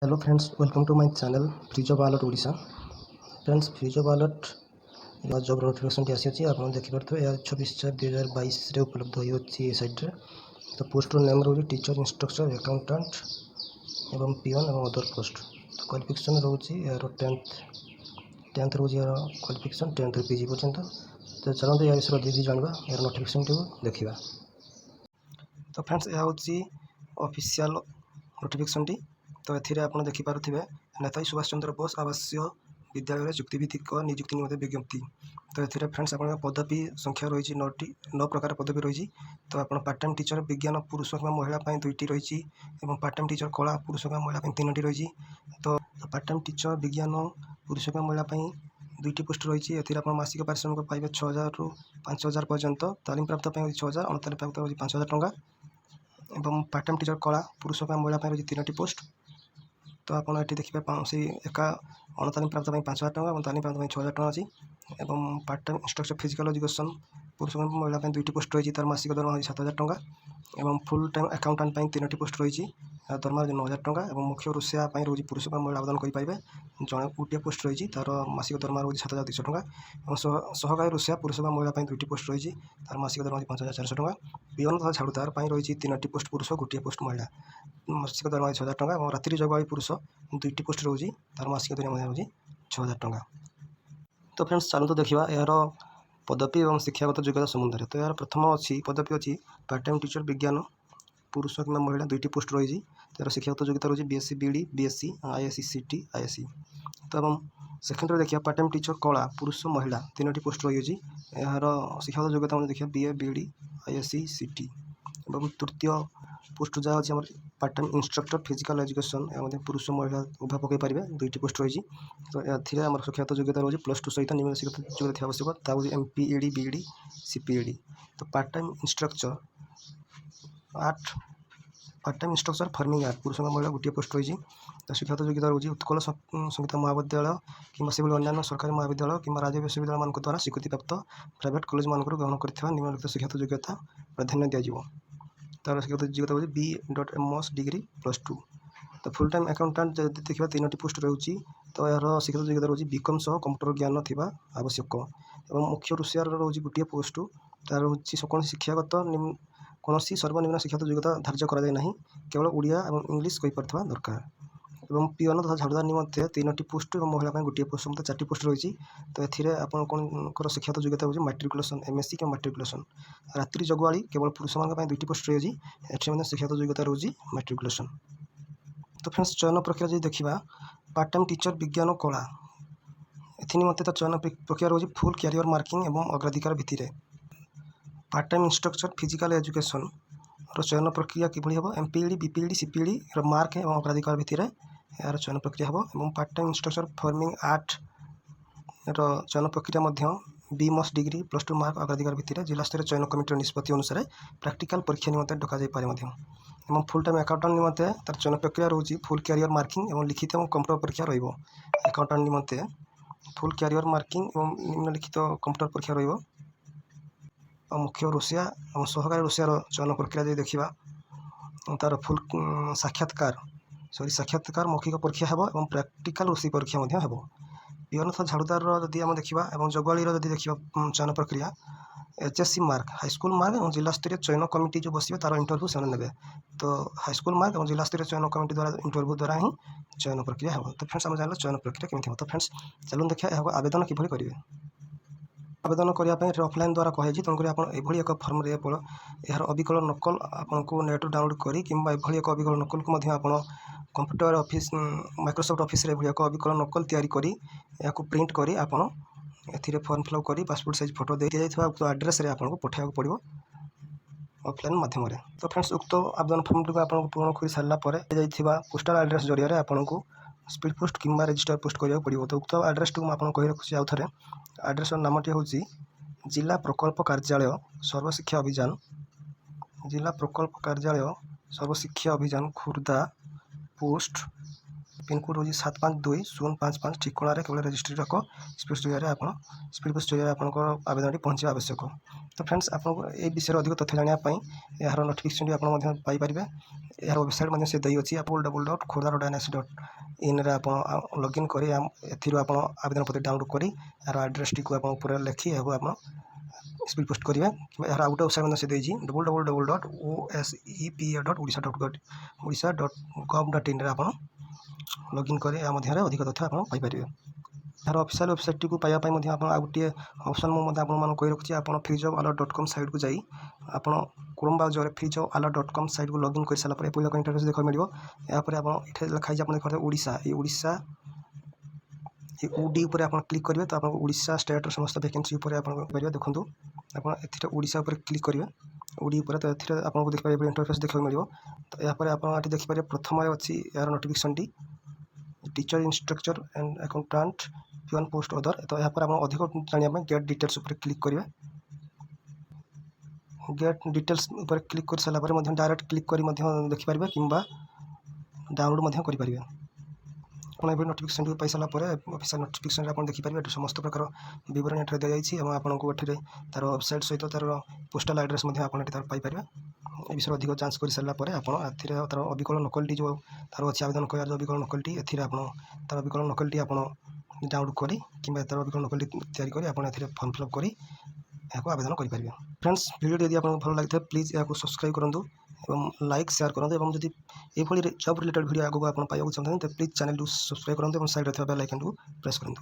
Hello friends, welcome to my channel free job alert Odisha. Friends, free job alert job notification आसी आप देखिपे यह 26/4/2022 उपलब्ध होती साइट्रे। तो पोस्टर नेम रोज टीचर, इंस्ट्रक्टर, अकाउंटेंट एवं पियन और अदर पोस्ट। तो क्वालिफिकेशन रोज यार टेन्थ रोज यार क्वालिफिकेशन 10th पीजी पर्यंत। तो चलते या विषय दीदी जानवा यार नोटिफिकेशन टी देखा। तो फ्रेंड्स, यह हूँ ऑफिशियल नोटिफिकेशन टी। तो ये आप देखिपे नेताजी सुभाष चंद्र बोस आवासीय विद्यालय चुक्तिभित्तिक नियुक्ति निमंत्रण विज्ञप्ति। तो ये फ्रेंड्स आप पदवी संख्या रही 9 प्रकार पदवी रही। तो आप पार्ट टाइम टीचर विज्ञान पुरुष कि महिला 2टी रही और पार्ट टाइम टीचर कला पुरुष कि महिला 3टी रही। तो पार्ट टाइम टीचर विज्ञान पुरुष कि महिला 2टी पोस्ट रही। आप मासिक पारिश्रमिक पाइबे 6,000 ରୁ 5,000 पर्यंत। तालीम प्राप्त 6,000, अणतालीम प्राप्त 5,000 टंका। एवं पार्ट टाइम टीचर कला पुरुष कि महिला रही 3टी पोस्ट। तो आप देखिए से एका अणतालीम प्राप्त 5,000 टंका और तालीम प्राप्त 6,000 टंका अच्छी। एवं part time instructor physical education पुरुष महिला 2टी पोस्ट रही। तार मासिक दरमा 7,000 टंका। एवं फुल टाइम अकाउंटेंट 3टी पोस्ट रही। दरमा 9,000 टंका। एवं मुख्य रोषिया रोज पुरुष महिला आवेदन करेंगे। जड़े गोटे पोस्ट रही तार मासिक दरमा रोज 7,200 टंका। और सहकारी रोषिया पुरुष महिला 2टी पोस्ट रही। तार मासिक दरमा 5,400 टंका। पियन तथा झाड़ूदार रही 3टी पोस्ट पुरुष, गोटे पोस्ट महिला, मासिक दरमा 6,000 टंका। और रात्रि जगुआड़ी पुरुष 2टी पोस्ट रोज तार मासिक दरमा रोज 6,000 टंका। तो फ्रेंड्स, चलते देखा यार पदवी और शिक्षागत योग्यता संबंध में। तो यार प्रथम अच्छी पदवी अच्छी पार्ट टाइम टीचर विज्ञान पुरुष कि महिला 2टी पोस्ट रही। तार शिक्षागत योग्यता रही बीएससी बीडी, बीएससी, आईएससी, सीटी, आईएससी। तो सेकेंड देखिए पार्ट टाइम टीचर कला पुरुष महिला 3टी पोस्ट रही। यार शिक्षागत योग्यता देखिए बीए, बीडी, आईएससी, सीटी। और तृतीय पोस्ट जहाँ अच्छी part time instructor physical education पुरुष महिला उभय पकई पारे 2टी पोस्ट रही। तो ये शिक्षागत योग्यता रही +2 सहित निम्न शिक्षागत योग्यता आवश्यक ता एमपीईडी, बीईडी, सीपीईडी। तो part time instructor art part time instructor farming art पुरुष महिला 2टी पोस्ट रही। तो शिक्षागत योग्यता रही उत्कल संगीत महाविद्यालय कि से अन्य सरकारी महाविद्यालय कि राज्य विश्वविद्यालय मान द्वारा स्वीकृति प्राप्त प्राइवेट कॉलेज मान ग्रहण कर निम्नलिखित शिक्षागत योग्यता प्राधान्य दिज्व। तार शिक्षागत योग्यता रही B.Ms डिग्री +2। तो फुल टाइम अकाउंटेंट जब देखा 3टी पोस्ट रही। तो यार शिक्षागत योग्यता रही बीकॉम कंप्यूटर ज्ञान थी आवश्यक। और मुख्य रोषियार रही गोटे पोस्ट तार कौन शिक्षागत कौन सर्वनिम्न शिक्षागत योग्यता धार्य कराए केवल ओडिया और इंग्लीश कहीपर दरकार। एवं पियन तथा झाड़ूदार निमंत्रण 3टी पोस्ट और महिला 2टी पोस्ट मतलब 4टी पोस्ट रही। तो ये आपंकर शिक्षागत योग्यता हो मैट्रिकुलेसन, एमएससी कि मैट्रिकुलेसन। रात्रि जगुआड़ी केवल पुरुष मान 2टी पोस्ट रही। ये शिक्षागत योग्यता रही मैट्रिकुलेसन। तो फ्रेंड्स, चयन प्रक्रिया जो देखा पार्ट टाइम टीचर विज्ञान कला एनिमते तो चयन प्रक्रिया रही फुल कैरियर मार्किंग एवं अग्राधिकार भित्ति। Part time instructor physical education चयन प्रक्रिया किभली हम एमपीईडी, बीपीईडी, सीपीईडी मार्क और अग्राधिकार भित्ति यार चयन प्रक्रिया हम। और part time instructor farming art चयन प्रक्रिया B.Ms डिग्री +2 मार्क अग्राधिकार भित्ति जिला स्तर चयन कमिटर निष्पत्ति अनुसार प्राक्टिकल परीक्षा निमंते डक जाए। फुल टाइम अकाउंटेंट निमंते तार चयन प्रक्रिया रही फुल कैरियर मार्किंग और लिखित और कंप्यूटर परीक्षा रही। अकाउंटेंट निमंते फुल कैरियर मार्किंग और निम्नलिखित कंप्यूटर परीक्षा रही। और मुख्य रोषिया और सहकारी रोषियार चयन प्रक्रिया जो देखा तार फुल साक्षात्कार मौखिक परीक्षा है और प्राक्टिकल रोषेई परीक्षा हम। पियन तथा झाड़ूदार जदि आम देखा और जगुआड़ी जदि देखा चयन प्रक्रिया HSC मार्क हाईस्कल मार्क और जिला स्तरीय चयन कमिटी जो बसवे तार इंटरव्यू से ने। तो हाईस्कल मार्क और जिला स्तरीय चयन कमिटी द्वारा इंटरव्यू द्वारा ही चयन प्रक्रिया हम। तो फ्रेंड्स, आम जान चयन प्रक्रिया केमी। तो फ्रेंड्स, चलूँ देखा आवेदन किभली करेंगे। आवेदन करने ऑफलाइन द्वारा कहुई तेणुक आप एक फर्म यार अविकल नकल आपको नेट डाउनलोड करी कि एक अविकल नकल को आप कंप्यूटर ऑफिस माइक्रोसॉफ्ट ऑफिस रे एक अविकल नकल तैयारी करी या प्रिंट करी आपन एथिरे फॉर्म फिलअप करी पासपोर्ट साइज फोटो दे दिया उक्त एड्रेस रे आपको पठाइबा पड़ो ऑफलाइन माध्यम। तो फ्रेंड्स, उक्त आवेदन फॉर्म टी आपको पूर्ण कर सारा पोस्टाल एड्रेस जरिए आपको स्पीड पोस्ट कि रजिस्टर पोस्ट करा पड़ो। तो उक्त एड्रेस टी आपको कही रखुच्छी आउ थे एड्रेस नामटी हूँ जिला प्रकल्प कार्यालय सर्वशिक्षा अभियान, जिला प्रकल्प कार्यालय सर्वशिक्षा अभियान खुर्दा पोस्ट ପିନ୍କୋଡ଼୍ ହେଉଛି 752055 ଠିକଣାରେ କେବଳ ରେଜିଷ୍ଟ୍ରି ରଖ ସ୍ପିଡ୍ ଜରିଆରେ ସ୍ପିଡ୍ ପୋଷ୍ଟ ଜରିଆରେ ଆପଣଙ୍କର ଆବେଦନଟି ପହଞ୍ଚିବା ଆବଶ୍ୟକ। ତ ଫ୍ରେଣ୍ଡସ୍, ଆପଣଙ୍କୁ ଏହି ବିଷୟରେ ଅଧିକ ତଥ୍ୟ ଜାଣିବା ପାଇଁ ଏହାର ନୋଟିଫିକେସନ୍ଟି ଆପଣ ମଧ୍ୟ ପାଇପାରିବେ। ଏହାର ୱେବସାଇଟ୍ ମଧ୍ୟ ସେ ଦେଇଅଛି www.khoda.nic.in ଆପଣ ଲଗ୍ଇନ୍ କରି ଏଥିରୁ ଆପଣ ଆବେଦନ ପତ୍ର ଡାଉନଲୋଡ଼୍ କରି ଏହାର ଆଡ୍ରେସ୍ଟିକୁ ଆପଣ ଉପରେ ଲେଖି ଏହାକୁ ଆପଣ ସ୍ପିଡ୍ ପୋଷ୍ଟ କରିବେ। କିମ୍ବା ଏହାର ଆଉ ଗୋଟେ ୱେବସାଇଟ୍ ମଧ୍ୟ ସେ ଦେଇଛି www.osepa.odisha.gov.in ଆପଣ ଲଗ୍ଇନ୍ କରି ଏହା ମଧ୍ୟରେ ଅଧିକ ତଥ୍ୟ ଆପଣ ପାଇପାରିବେ। ଏହାର ଅଫିସିଆଲ୍ ୱେବସାଇଟ୍ଟିକୁ ପାଇବା ପାଇଁ ମଧ୍ୟ ଆପଣ ଆଉ ଗୋଟିଏ ଅପସନ୍ ମୁଁ ମଧ୍ୟ ଆପଣମାନଙ୍କୁ କହି ରଖୁଛି। ଆପଣ freejobalert.com ସାଇଟ୍କୁ ଯାଇ ଆପଣ କ୍ରୋମ୍ ବ୍ରାଉଜରରେ freejobalert.com ସାଇଟ୍କୁ ଲଗ୍ଇନ୍ କରିସାରିଲା ପରେ ଏପରି ଏକ ଇଣ୍ଟରଫେସ୍ ଦେଖିବାକୁ ମିଳିବ। ଏହାପରେ ଆପଣ ଏଠାରେ ଲେଖା ହେଇଛି ଆପଣ ଦେଖିପାରୁଥିବେ ଓଡ଼ିଶା। এই ଓଡି ଉପରେ ଆପଣ କ୍ଲିକ୍ କରିବେ ତ ଆପଣଙ୍କୁ ଓଡ଼ିଶା ଷ୍ଟେଟ୍ର ସମସ୍ତ ଭ୍ୟାକେନ୍ସି ଉପରେ ଆପଣ ପାରିବେ। ଦେଖନ୍ତୁ ଆପଣ ଏଥିରେ ଓଡ଼ିଶା ଉପରେ କ୍ଲିକ୍ କରିବେ ଓଡି ଉପରେ, ତ ଏଥିରେ ଆପଣଙ୍କୁ ଦେଖିପାରିବେ ଇଣ୍ଟରଫେସ୍ ଦେଖିବାକୁ ମିଳିବ। ତ ଏହାପରେ ଆପଣ ଏଠି ଦେଖିପାରିବେ ପ୍ରଥମରେ ଅଛି ଏହାର ନୋଟିଫିକେସନ୍ଟି teacher instructor and accountant peon post other. तो यहाँ पर आप अधिक जाना गेट डिटेल्स उपर क्लिक करेंगे। गेट डिटेल्स उपर क्लिक कर सारापर डायरेक्ट क्लिक कर देखिपारे कि डाउनलोड करेंगे। आप नोटिफिकेशन पाई सारापर ऑफिशियल नोटिफिकेशन आप देखिपारे समस्त प्रकार विवरण ये दिखाई आपको ये तार वेबसाइट सहित तार पोस्टाल एड्रेस पाइपर। ए विषय अधिक जांच कर सारापर आप तार अविकल नकलटी जो तार अच्छी आवेदन कर अविकल नकलटी तार अविकल नकलटी आप डाउनलोड करी कि तार अविकल नकलटी तैयारी करी फॉर्म फिलअप करी यहाँ आवेदन करेंगे। फ्रेंड्स, वीडियो यदि आपको भल लगी है प्लीज़ यहाँ सब्सक्राइब करूँ और लाइक शेयर करूँ। और जब ये जॉब रिलेटेड वीडियो आगे आप पाइबा चाहते हैं तो प्लीज़ चैनल सब्सक्राइब करूँ और साइड बेल आइकन को प्रेस करूँ।